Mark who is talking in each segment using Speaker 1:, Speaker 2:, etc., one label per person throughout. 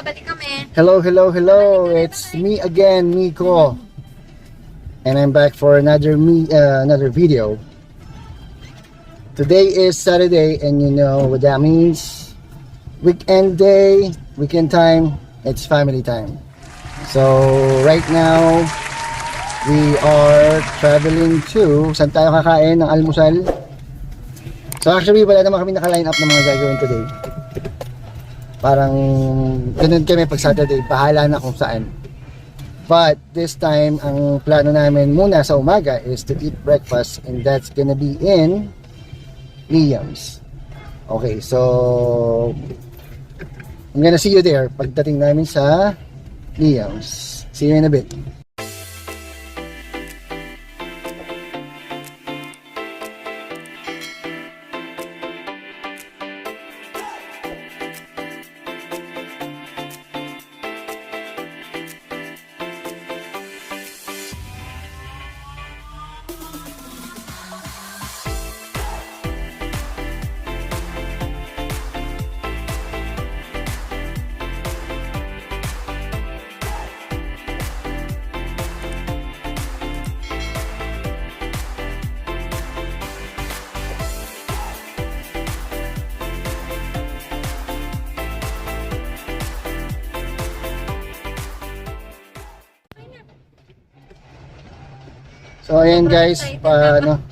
Speaker 1: balik kami.
Speaker 2: Hello. It's me again, Nico. And I'm back for another video. Today is Saturday, and you know what that means. Weekend day, weekend time, it's family time. So right now, we are traveling to, saan tayo kakain ng almusal? So actually, wala naman kami naka-line up ng mga gagawin today. Parang ganun kami pag Saturday, bahala na kung saan. But this time, ang plano namin muna sa umaga is to eat breakfast, and that's gonna be in Liam's. Okay, so I'm gonna see you there pagdating namin sa Liam's. See you in a bit. So ayan guys,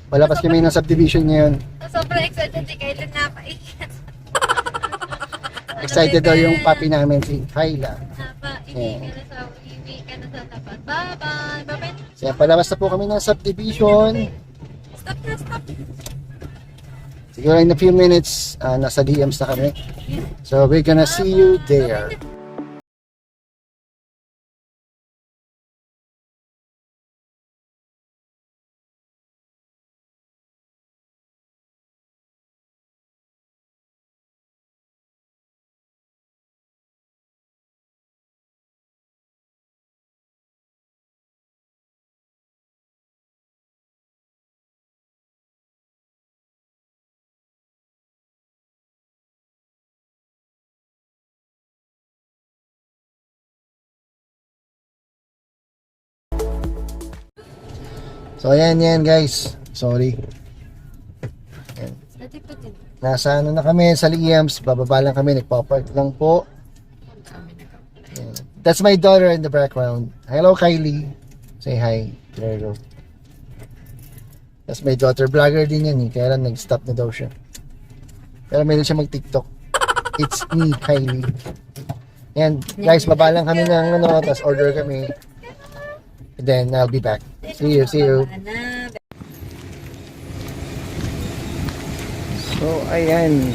Speaker 2: palabas kami ng subdivision ngayon.
Speaker 1: Sobrang excited si Kailan na paikat.
Speaker 2: Excited daw yung puppy namin, si Kyla.
Speaker 1: Iwi ka na sa tapat. Bye-bye. Bye-bye.
Speaker 2: So palabas na po kami ng subdivision.
Speaker 1: Stop.
Speaker 2: Siguro in a few minutes, nasa DMs na kami. So we're gonna see you there. So ayan guys, sorry. Ayan. Nasa ano na kami sa Liam's, bababa lang kami, nagpapark lang po. Ayan. That's my daughter in the background. Hello Kylie. Say hi. There you go. That's my daughter, vlogger din yan kaya lang nag-stop na daw siya. Pero meron siya mag-TikTok. It's me, Kylie. Ayan guys, baba lang kami ng tapos order kami. And then I'll be back. See you. So ayan,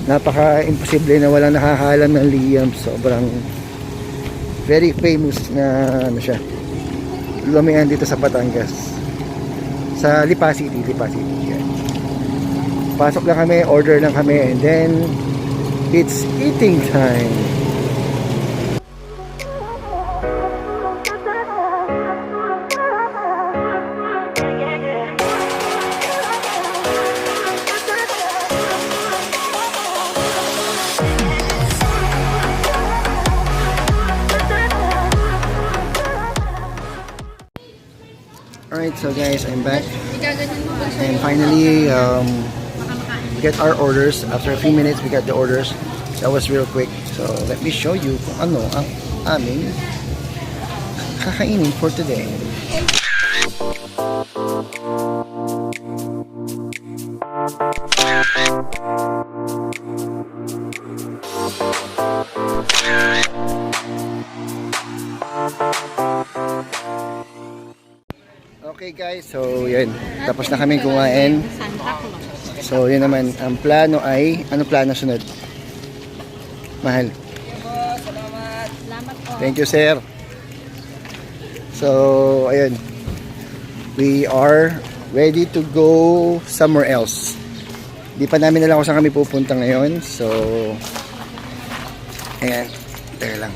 Speaker 2: napaka-imposible na walang nakakaalam ng Liam. Sobrang very famous na siya, lumian dito sa Batangas, sa Lipa City. Yan. Pasok lang kami, order lang kami, and then it's eating time. Alright, so guys, I'm back. And finally, we got our orders. After a few minutes, we got the orders. That was real quick. So let me show you kung ano ang aming kakainin for today. Okay guys, so yun, tapos na kami kumain. So yun naman, ang plano ay, ano plano sunod? Mahal.
Speaker 1: Salamat po.
Speaker 2: Thank you sir. So ayun, we are ready to go somewhere else. Di pa namin alam kung saan kami pupunta ngayon. So ayan, teka lang.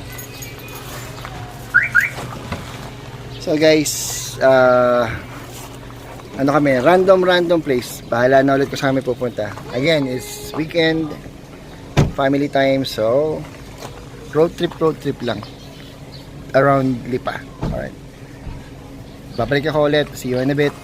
Speaker 2: So guys, ano kami, random place. Bahala na ulit kung saan kami pupunta. Again, it's weekend, family time, so road trip lang. Around Lipa. Alright. Babalik ako ulit. See you in a bit.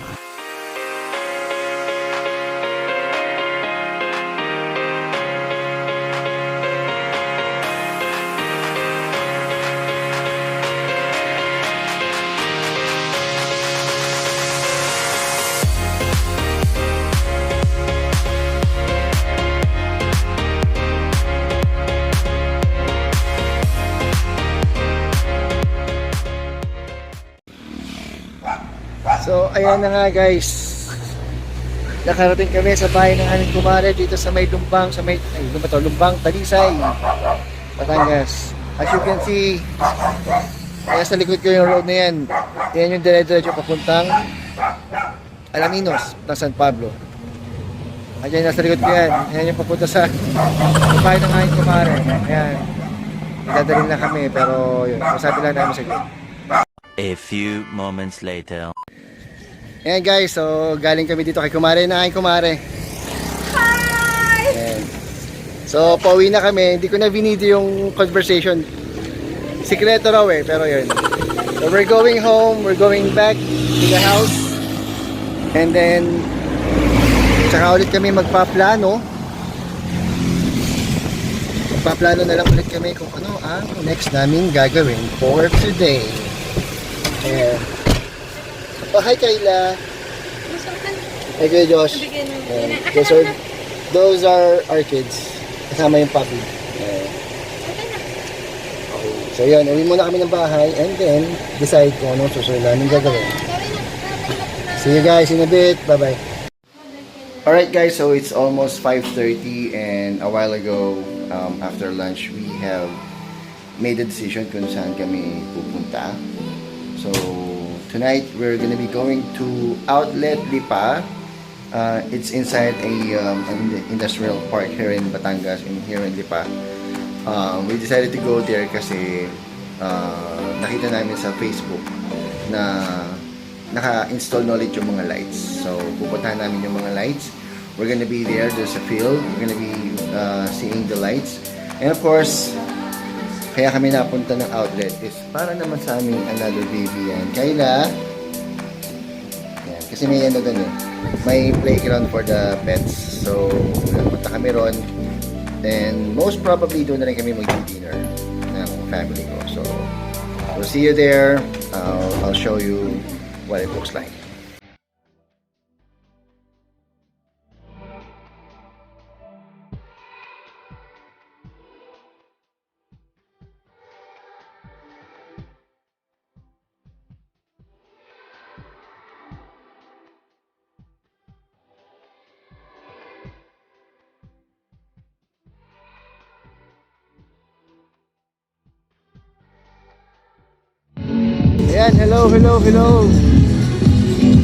Speaker 2: So, ayan na nga guys. Nakarating kami sa bahay ng aming kumare dito sa may Lumbang, Lumbang, Talisay, Batangas. As you can see, kaya sa likod ko yung road na yan. Yan yung dire-diretso papuntang Alaminos, ng San Pablo. Ayan, nasa likod ko yan. Yan yung papunta sa bahay ng aming kumare. Ayan. Nagdadalhin lang kami, pero yun, masabi lang namin sa group.
Speaker 3: A few moments later.
Speaker 2: Ayan guys, so galing kami dito kay Kumare na kay Kumare. Hi! Ayan. So pauwi na kami, hindi ko na binidyo yung conversation. Sikreto raw eh, pero yun. So we're going home, we're going back to the house. And then, tsaka ulit kami magpaplano. Magpaplano na lang ulit kami kung ano ang next namin gagawin for today. Ayan. Oh, hi Kayla. Hi Kuya Josh. Those are our kids. Kasama yung puppy. Okay. So yun, uwi muna kami ng bahay and then decide kung anong susunod namin gagawin. See you guys in a bit. Bye-bye. Alright guys, so it's almost 5:30 and a while ago, after lunch, we have made a decision kung saan kami pupunta. So, tonight, we're gonna be going to Outlet Lipa. It's inside an industrial park here in Batangas, here in Lipa. We decided to go there kasi nakita namin sa Facebook na naka-install na ulit yung mga lights. So, pupuntahan namin yung mga lights. We're gonna be there. There's a field. We're gonna be seeing the lights. And of course, kaya kami napunta ng outlet is para naman sa aming another baby yan. Kayla, yan, kasi may ano doon eh, may playground for the pets. So, napunta kami ron. And most probably doon na rin kami mag-dinner ng family ko. So, we'll see you there. I'll show you what it looks like. Ayan, hello.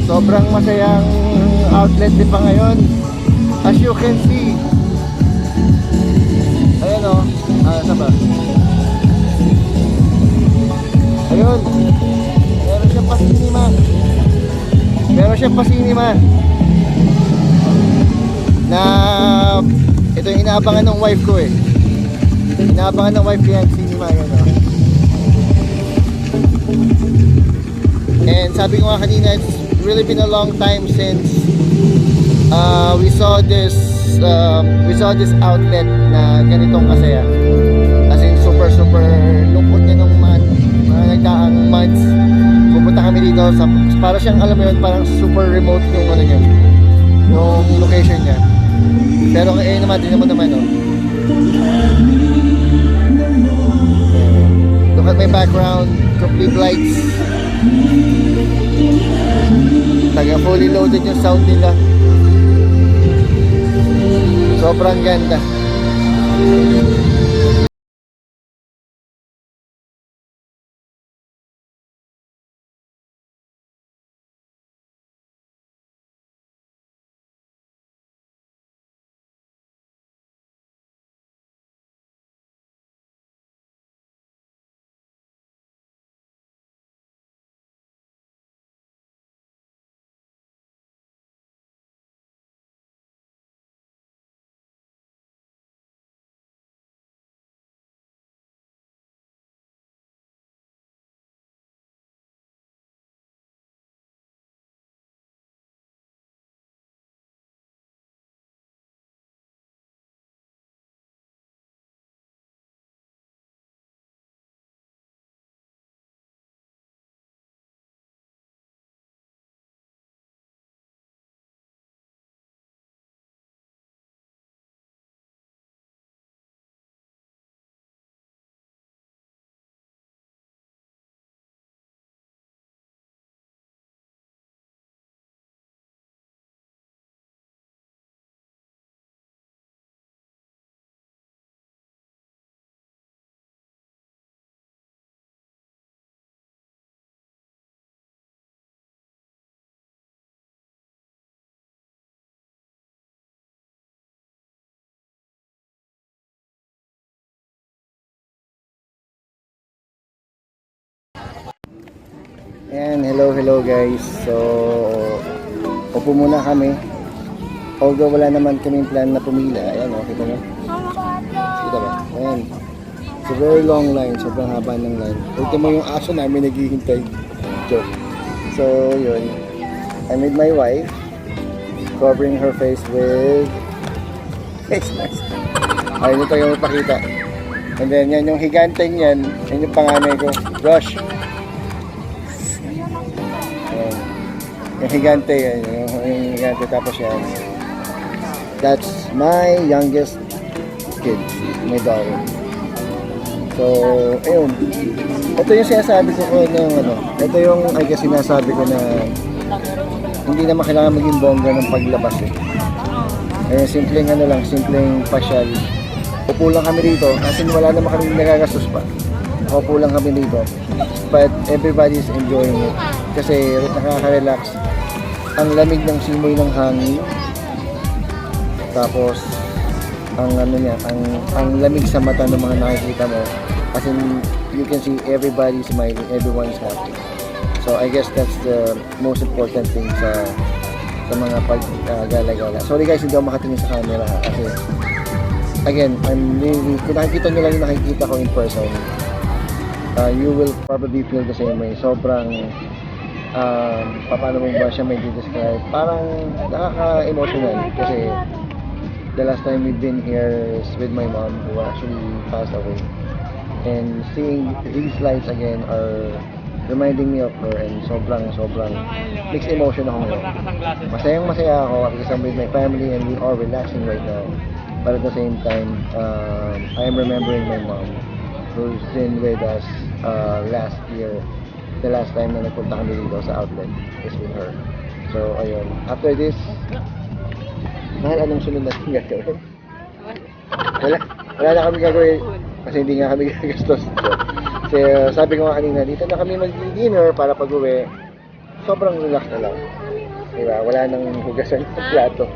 Speaker 2: Sobrang masayang outlet din pa ngayon. As you can see. Ayan o. Saan ba? Ayun. Meron siyang pasinima. Na ito yung inaabangan ng wife ko eh. Inaabangan ng wife ko yan, sinima yan o. And sabi ko nga kanina, it's really been a long time since we saw this outlet na ganitong kasaya. As in super lungkot niya nung mga nagdaang months. Pupunta kami dito sa, para siyang alam mo yun, parang super remote yung ano niya, yung location niya. Pero ngayon naman, din naman oh. Look at my background, complete lights. Taga fully loaded yung sound nila. Sobrang ganda. Ayan, hello guys. So, upo muna kami. Although wala naman kaming plan na pumila. Ayan, kita mo? Kita ba? Ayan. It's a very long line. Sobrang haba ng line. Ito mo yung aso namin naghihintay. Joke. So, yun. I'm with my wife. Covering her face with face mask. Ayun, ito yung ipakita. And then, yan yung higanteng yan. Yan yung panganay ko. Josh. Ayan. Yung higante yan. Yung higante. Tapos yan. That's my youngest kid. My daughter. So, ayun. Ito yung sinasabi ko ng ano. Ito yung, I guess, sinasabi ko na hindi naman kailangan maging bongga ng paglabas eh. Simpleng ano lang, simpleng pasyal. Upo lang kami dito, kasi wala naman kami nagagastos pa. Upo lang kami dito. But everybody's enjoying it. Kasi nakaka-relax. Ang lamig ng simoy ng hangin. Tapos, ang ano niya, ang lamig sa mata ng mga nakikita mo. Kasi you can see everybody smiling, everyone's happy. So I guess that's the most important thing sa mga pag-gala-gala. Sorry guys, hindi ako makatingin sa camera kasi again, I'm really, kung nakikita nyo lang yung nakikita ko in person, you will probably feel the same way. Sobrang paano mo ba siya may describe? Parang nakaka-emotional kasi the last time we've been here is with my mom who actually passed away. And seeing these lights again are reminding me of her, and sobrang mixed emotion ako ngayon. Masaya ako because I'm with my family and we are relaxing right now. But at the same time, I am remembering my mom who's been with us last year. The last time na nagpunta kami dito sa outlet is with her. So ayun, after this, mahal anong sunod natin gagawin? Wala na kami gagawin kasi hindi nga kami gagastos. Kasi sabi ko nga kanina, dito na kami mag-dinner para pag-uwi. Sobrang relax na lang. Diba? Wala nang hugasan ng plato.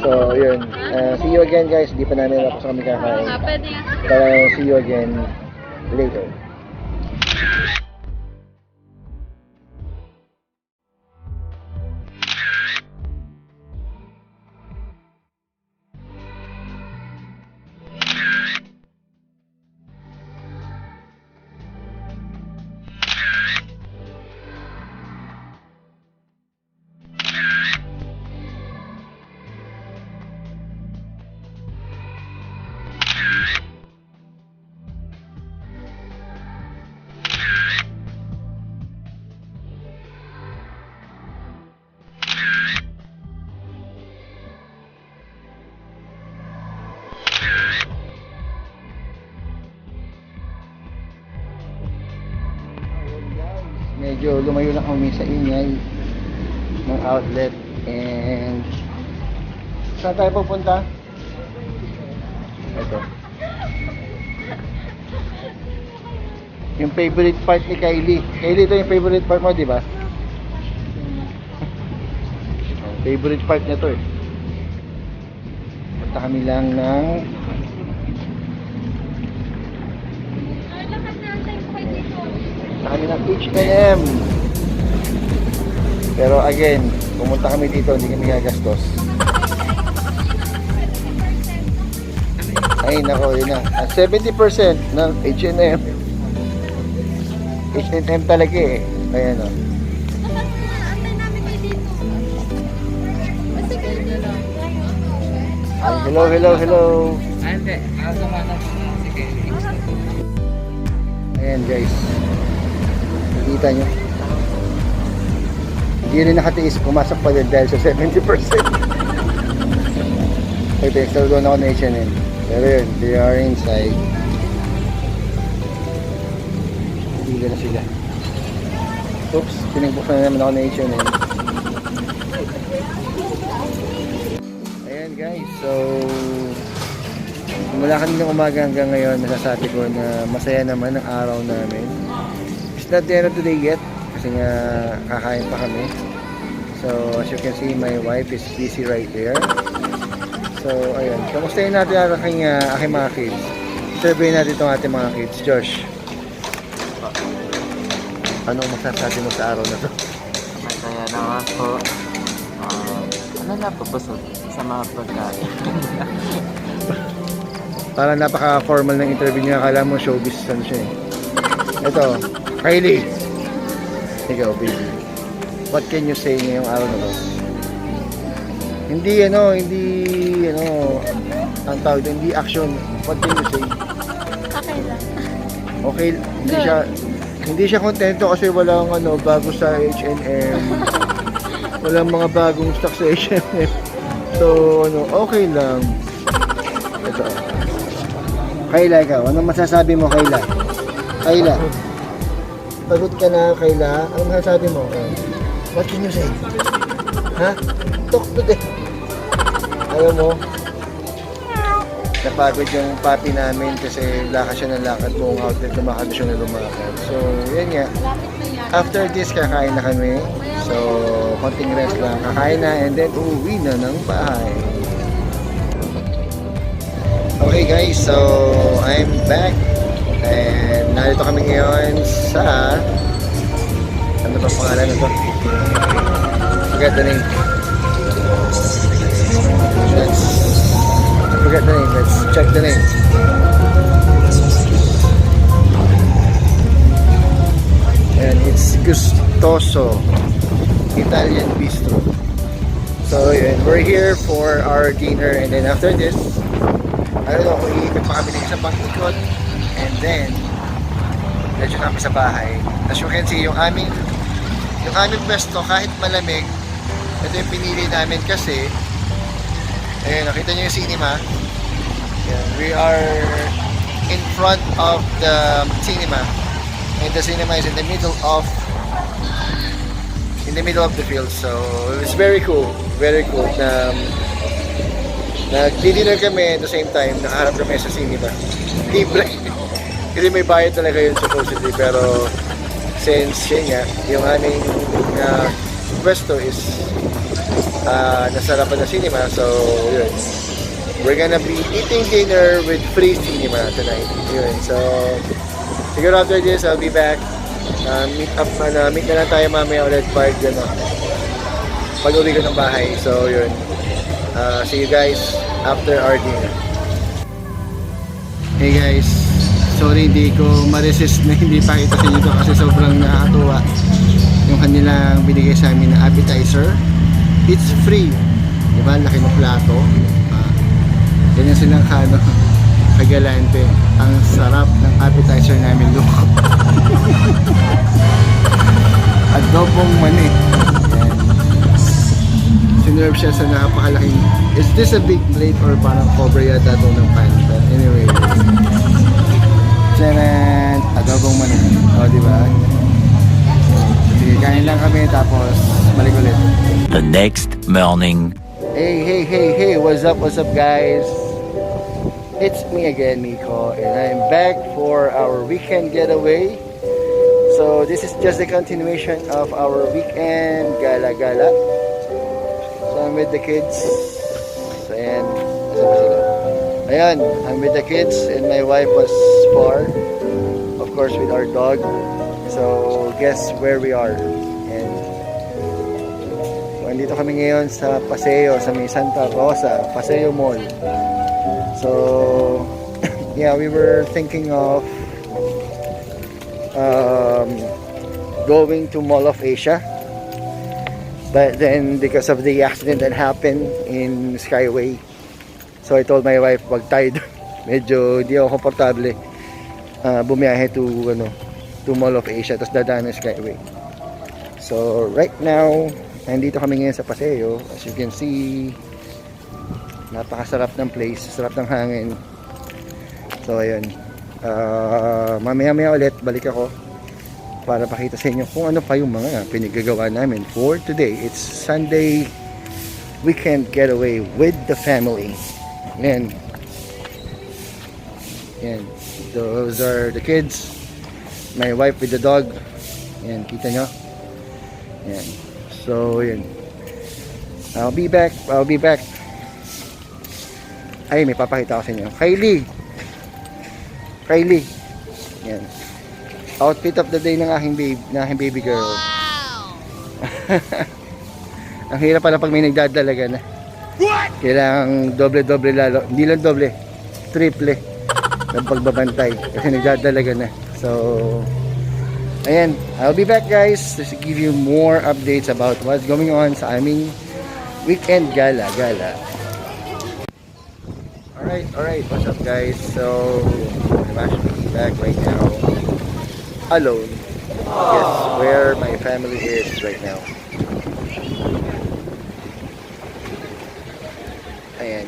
Speaker 2: So, yun. See you again guys. Hindi pa namin tapos kami kakain. Pero see you again later. Medyo lumayo na kami sa ingay ng outlet. And saan tayo pupunta? Ito yung favorite part ni Kylie. Kylie, ito yung favorite part mo, di ba? Favorite part niya to eh. Punta kami lang ng kami ng H&M. Pero again, pumunta kami dito, hindi kami gagastos. Ay nako, yun na. 70% ng H&M. H&M talaga eh. Ayan o. Hello. Ayan guys. Nakita nyo. Hindi rin nakatiis. Pumasok pa din dahil sa 70%. Ito, extra doon ako na H&M. Pero yun, they are inside. Hindi na sila. Oops, pinagbuksan na naman ako na H&M. Ayan guys, so mula kaninang umaga hanggang ngayon, masasabi ko na masaya naman ang araw namin. It's not the end of the day yet kasi nga kakain pa kami. So as you can see, my wife is busy right there. So ayun, kamustahin natin ang aking mga kids. Survey natin itong ating mga kids. Josh, Anong masasabi mo sa araw na to?
Speaker 4: Masaya naman po. Ano napapasok sa mga pagkain?
Speaker 2: Parang napaka-formal ng interview niya. Akala mo showbiz ano siya eh. Ito, Kylie. Ikaw, baby. What can you say ngayong araw na to? Hindi ang tawag doon, hindi action. What can you say?
Speaker 1: Okay lang.
Speaker 2: Okay, hindi siya kontento kasi walang bago sa H&M. Walang mga bagong stock sa H&M. So, okay lang. Ito. Kayla, ikaw. Anong masasabi mo, Kayla? Kayla. Pagod ka na, Kayla. Anong masasabi mo? What can you say? Ha? Talk to them. Ayaw mo? Napagod yung papi namin kasi lakad siya ng lakad buong outlet, lumakad siya na lumakad. So, yan nga. After this, kakain na kami. So, konting rest lang. Kakain na and then uuwi na ng bahay. Okay guys, so I'm back. And narito kami ngayon sa... Ano ba pangalan na to? Forget the name. Forget the name. Let's check the name. And it's Gustoso Italian Bistro. So yun, we're here for our dinner and then after this, I don't know kung iikot pa kami ng isang pang ikot and then medyo kami sa bahay. As you can see, yung aming pwesto kahit malamig, ito yung pinili namin kasi ayun, nakita nyo yung cinema. Yan, we are in front of the cinema and the cinema is in the middle of the field, so it's very cool na nagdi-dinner kami at the same time nakaharap kami sa cinema. Libre kasi may bayad talaga yun supposedly, pero since yun nga, yung aming pwesto is nasa harapan ng cinema, so yun, we're gonna be eating dinner with free cinema tonight. Yun, so siguro after this I'll be back. Meet na lang tayo mamaya ulit pag uwi ko ng bahay. So yun, see you guys after our dinner. Hey guys, sorry hindi ko ma-resist na hindi pakita sa inyo to kasi sobrang nakakatuwa yung kanilang binigay sa amin na appetizer. It's free, diba? Laki ng plato. Ganyan silang kagalante. Ang sarap ng appetizer namin doon. Adobong mani. Sinerve siya sa napakalaking. Is this a big plate or parang cover yata ito ng pan? But anyway, charan! Adobong mani. O, diba? Sige, kain lang kami tapos balik ulit.
Speaker 3: The next morning.
Speaker 2: Hey, what's up guys? It's me again, Miko, and I'm back for our weekend getaway. So this is just a continuation of our weekend gala-gala. So I'm with the kids, and ayan, I'm with the kids, and my wife was far, of course, with our dog. So guess where we are? And nandito kami ngayon sa Paseo, sa may Santa Rosa, Paseo Mall. So yeah, we were thinking of going to Mall of Asia, but then because of the accident that happened in Skyway, so I told my wife wag tayo doon. Medyo di ako komportable bumiyahe to Mall of Asia tapos dadaan ng Skyway. So right now nandito kami ngayon sa Paseo. As you can see, napakasarap ng place, sarap ng hangin. So ayun, mamaya ulit balik ako para pakita sa inyo kung ano pa yung mga pinagagawa namin for today. It's Sunday weekend getaway with the family. Yan, those are the kids, my wife with the dog. Yan, kita nyo. Yan, so yun, I'll be back. Ay, may papakita ko sa inyo. Kylie. Yan. Outfit of the day ng aking baby girl. Ang hirap pala pag may nagdadalaga na. Kailangang doble-doble lalo. Hindi lang doble, triple ng pagbabantay kasi nagdadalaga na. So, ayan. I'll be back guys to give you more updates about what's going on sa aming weekend gala. Alright. What's up guys? So, I'm actually back right now. Alone. Guess where my family is right now. Ayan.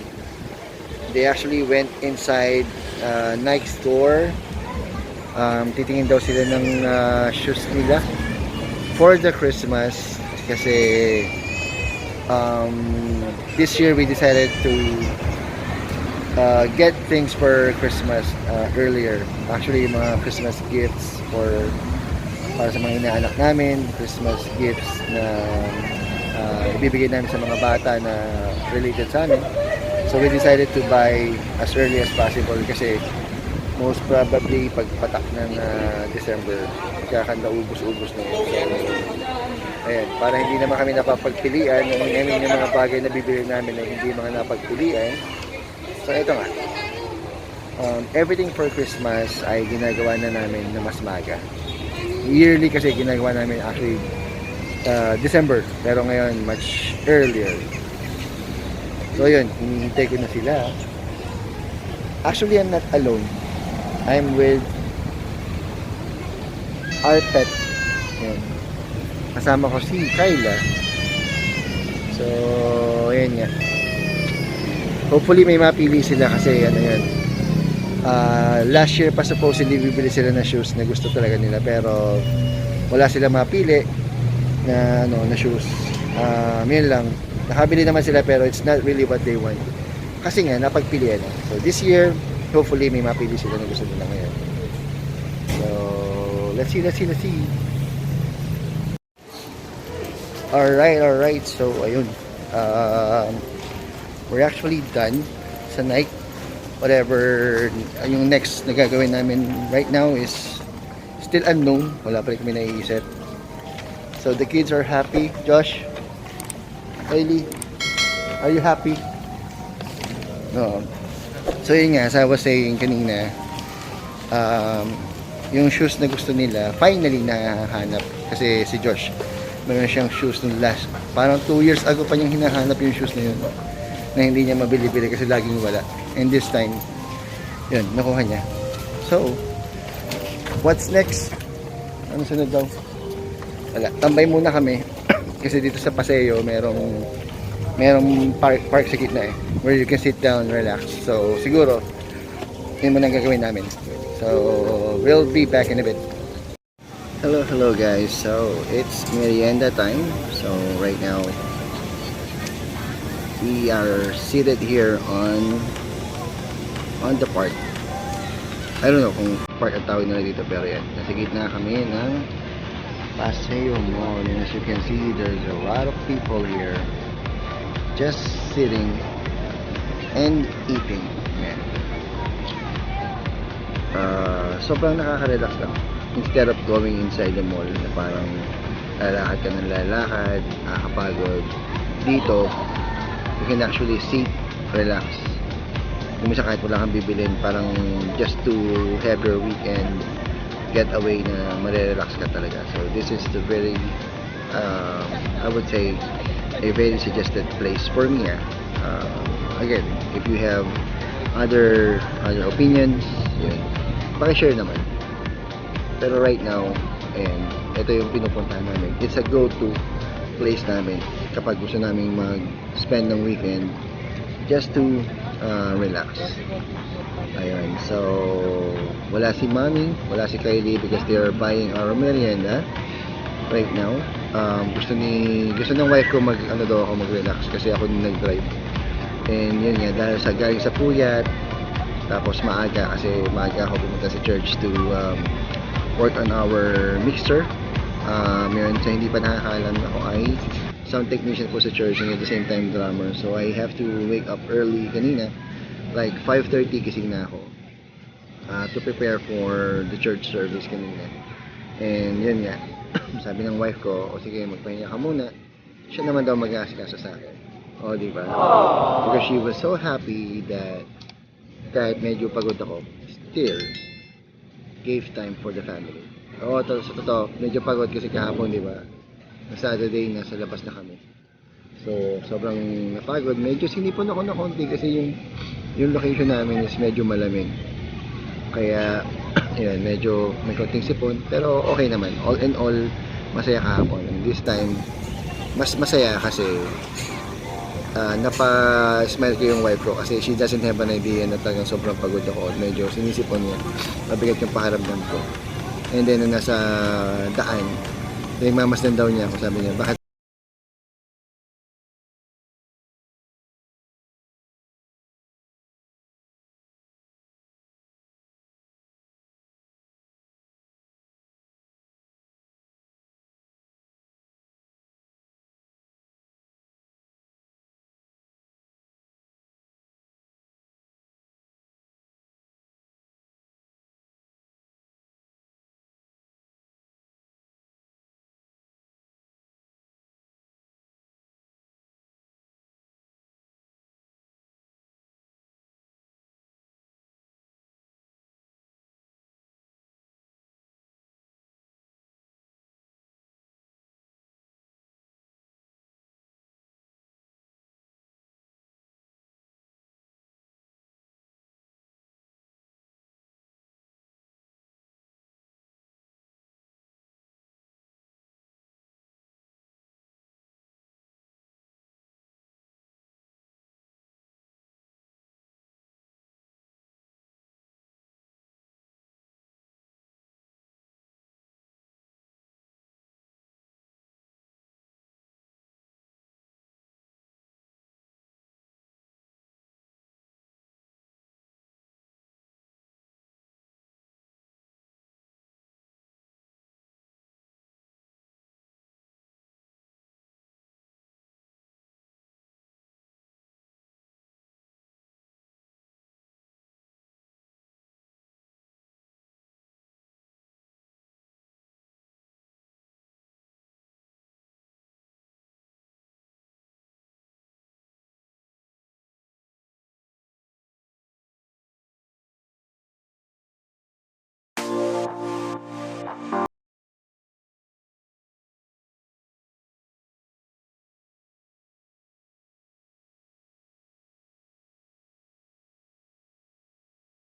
Speaker 2: They actually went inside Nike store. Titingin daw sila ng shoes nila for the Christmas kasi this year we decided to get things for Christmas earlier. Actually, yung mga Christmas gifts para sa mga inaanak namin, Christmas gifts na ibibigay namin sa mga bata na related sa amin. So we decided to buy as early as possible kasi most probably pagpatak ng December, kakanda ubus-ubus na yun. So, ayan, para hindi naman kami napapagpilian, yung mga bagay na bibili namin na hindi mga napagpilian. So ito nga, everything for Christmas ay ginagawa na namin na mas maga. Yearly kasi ginagawa namin actually December, pero ngayon much earlier. So yun, hinihintay ko na sila. Actually, I'm not alone. I'm with our pet. Yan. Kasama ko si Kyla. So, ayan nga. Hopefully may mapili sila kasi ano yan. Last year pa supposedly bibili sila na shoes na gusto talaga nila pero wala sila mapili na shoes. Yun lang. Nakabili naman sila pero it's not really what they want. Kasi nga napagpilian. So this year hopefully may mapili sila na gusto nila ngayon. So let's see. Alright. So ayun. We're actually done sa night. Whatever yung next na gagawin namin right now is still unknown. Wala pa rin kami naiisip. So the kids are happy. Josh, Kylie, are you happy? No. So yun nga, as I was saying kanina, yung shoes na gusto nila finally nahanap kasi si Josh meron siyang shoes nung last parang 2 years ago pa niyang hinahanap yung shoes na yun na hindi niya mabili-bili kasi laging wala, and this time yun, nakuha niya. So what's next? Ano sunod daw? Wala, tambay muna kami kasi dito sa Paseo merong park sa gitna where you can sit down, relax. So siguro yun muna ang gagawin namin. So we'll be back in a bit. Hello guys. So it's merienda time. So right now we are seated here on the park. I don't know kung park ang tawag nila dito pero yan, nasa gitna kami ng Paseo Mall, and as you can see there's a lot of people here just sitting and eating. Man. Sobrang nakaka-relax lang instead of going inside the mall na parang lalakad ka ng lalakad, nakakapagod. Dito you can actually sit, relax. Kumisa kahit wala kang bibilin, parang just to have your weekend getaway na marerelax ka talaga. So this is the very I would say a very suggested place for me. Again, if you have other opinions, yun, paki-share naman. Pero right now, and ito yung pinupuntahan namin. It's a go-to place namin kapag gusto namin mag-spend ng weekend just to relax. Ayun, so wala si Mommy, wala si Kylie because they are buying our merienda right now. Gusto ng wife ko mag-relax kasi ako nag-drive. And yun nga, dahil sa galing sa puyat, tapos maaga kasi maaga ako pumunta sa church to work on our mixer. Yun, so hindi pa nakakalam ako ay sound technician po sa church and at the same time drummer. So I have to wake up early kanina, like 5:30 gising na ako to prepare for the church service kanina. And yun nga, sabi ng wife ko, o sige, magpahinga ka muna. Siya naman daw mag-aasikaso sa akin. O, di ba? Because she was so happy that kahit medyo pagod ako, still gave time for the family. Oo, sa totoo, medyo pagod kasi kahapon, di ba? Na Saturday, nasa labas na kami. So, sobrang napagod. Medyo sinipon ako na konti kasi yung location namin is medyo malamig. Kaya, yun, medyo may konting sipon. Pero okay naman. All in all, masaya kahapon. And this time, mas masaya kasi napa-smile ko yung wife ko kasi she doesn't have an idea na talagang sobrang pagod ako. Medyo sinisipon niya. Mabigat yung pakiramdam ko. And then, nung nasa daan, nagmamasdan daw niya ako. Sabi niya, bakit